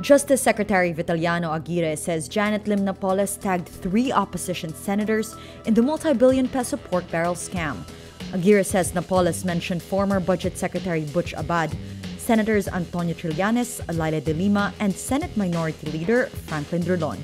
Justice Secretary Vitaliano Aguirre says Janet Lim Napoles tagged 3 opposition senators in the multi-billion-peso pork barrel scam. Aguirre says Napoles mentioned former Budget Secretary Butch Abad, Senators Antonio Trillanes, Laila de Lima, and Senate Minority Leader Franklin Drilon.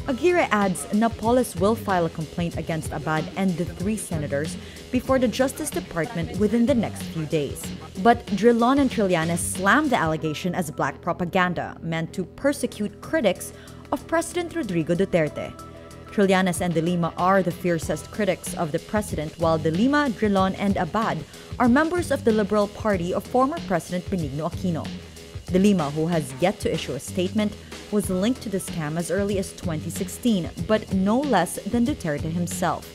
Aguirre adds Napoles will file a complaint against Abad and the 3 senators before the Justice Department within the next few days. But Drilon and Trillanes slammed the allegation as black propaganda meant to persecute critics of President Rodrigo Duterte. Trillanes and de Lima are the fiercest critics of the president, while de Lima, Drilon, and Abad are members of the Liberal Party of former President Benigno Aquino. De Lima, who has yet to issue a statement, was linked to the scam as early as 2016, but no less than Duterte himself.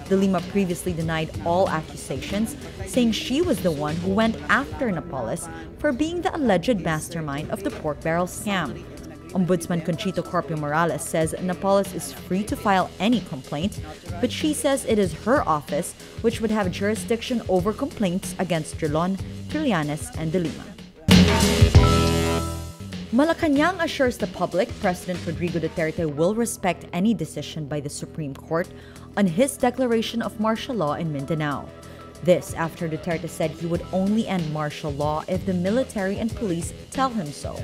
De Lima previously denied all accusations, saying she was the one who went after Napoles for being the alleged mastermind of the pork barrel scam. Ombudsman Conchito Corpio Morales says Napoles is free to file any complaint, but she says it is her office which would have jurisdiction over complaints against Drilon, Trillanes, and de Lima. Malacañang assures the public President Rodrigo Duterte will respect any decision by the Supreme Court on his declaration of martial law in Mindanao. This after Duterte said he would only end martial law if the military and police tell him so.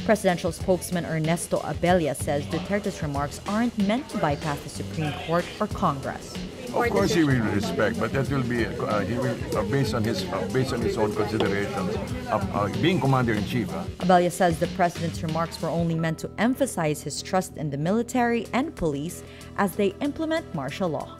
Presidential spokesman Ernesto Abella says Duterte's remarks aren't meant to bypass the Supreme Court or Congress. Of course, he will respect, but that will be based on his own considerations of being commander-in-chief. Abella says the president's remarks were only meant to emphasize his trust in the military and police as they implement martial law.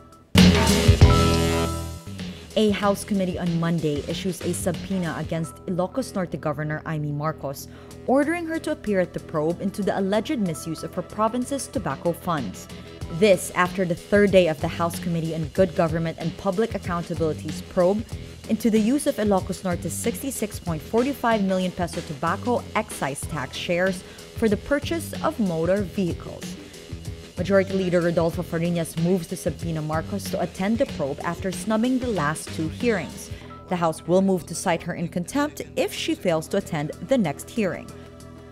A House committee on Monday issues a subpoena against Ilocos Norte Governor Imee Marcos, ordering her to appear at the probe into the alleged misuse of her province's tobacco funds. This after the 3rd day of the House Committee on Good Government and Public Accountability's probe into the use of Ilocos Norte's 66.45 million peso tobacco excise tax shares for the purchase of motor vehicles. Majority Leader Rodolfo Fariñas moves to subpoena Marcos to attend the probe after snubbing the last 2 hearings. The House will move to cite her in contempt if she fails to attend the next hearing.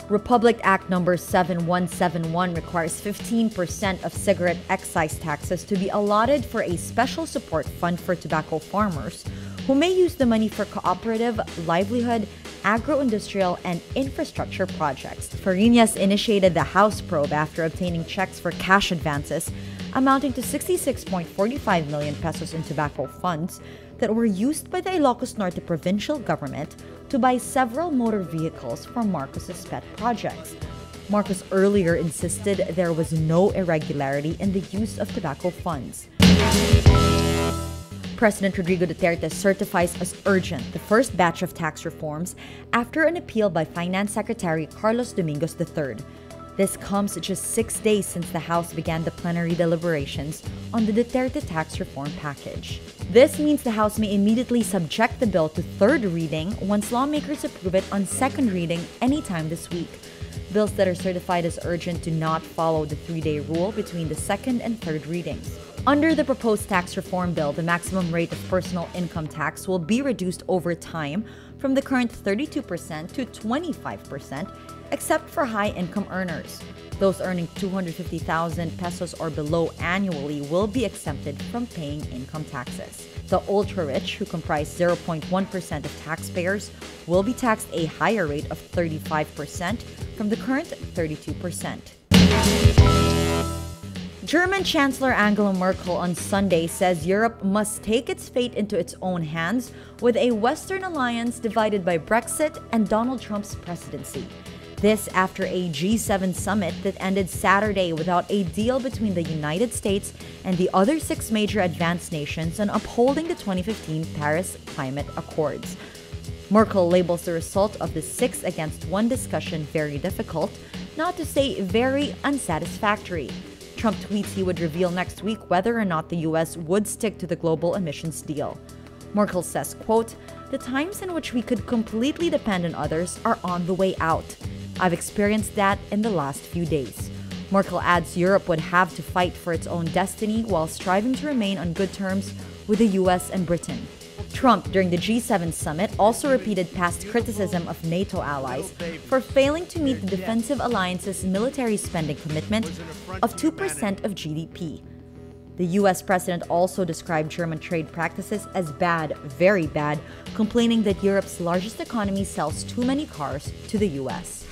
Republic Act No. 7171 requires 15% of cigarette excise taxes to be allotted for a special support fund for tobacco farmers who may use the money for cooperative, livelihood, agro-industrial, and infrastructure projects. Fariñas initiated the House probe after obtaining checks for cash advances amounting to 66.45 million pesos in tobacco funds that were used by the Ilocos Norte provincial government to buy several motor vehicles for Marcos's pet projects. Marcos earlier insisted there was no irregularity in the use of tobacco funds. President Rodrigo Duterte certifies as urgent the first batch of tax reforms after an appeal by Finance Secretary Carlos Dominguez III. This comes just 6 days since the House began the plenary deliberations on the Duterte tax reform package. This means the House may immediately subject the bill to 3rd reading once lawmakers approve it on 2nd reading anytime this week. Bills that are certified as urgent do not follow the 3-day rule between the 2nd and 3rd readings. Under the proposed tax reform bill, the maximum rate of personal income tax will be reduced over time from the current 32% to 25%, except for high-income earners. Those earning 250,000 pesos or below annually will be exempted from paying income taxes. The ultra-rich, who comprise 0.1% of taxpayers, will be taxed a higher rate of 35% from the current 32%. German Chancellor Angela Merkel on Sunday says Europe must take its fate into its own hands with a Western alliance divided by Brexit and Donald Trump's presidency. This after a G7 summit that ended Saturday without a deal between the United States and the other 6 major advanced nations on upholding the 2015 Paris Climate Accords. Merkel labels the result of the 6-against-1 discussion very difficult, not to say very unsatisfactory. Trump tweets he would reveal next week whether or not the U.S. would stick to the global emissions deal. Merkel says, quote, "The times in which we could completely depend on others are on the way out. I've experienced that in the last few days." Merkel adds Europe would have to fight for its own destiny while striving to remain on good terms with the U.S. and Britain. Trump, during the G7 summit, also repeated past criticism of NATO allies for failing to meet the defensive alliance's military spending commitment of 2% of GDP. The U.S. president also described German trade practices as bad, very bad, complaining that Europe's largest economy sells too many cars to the U.S.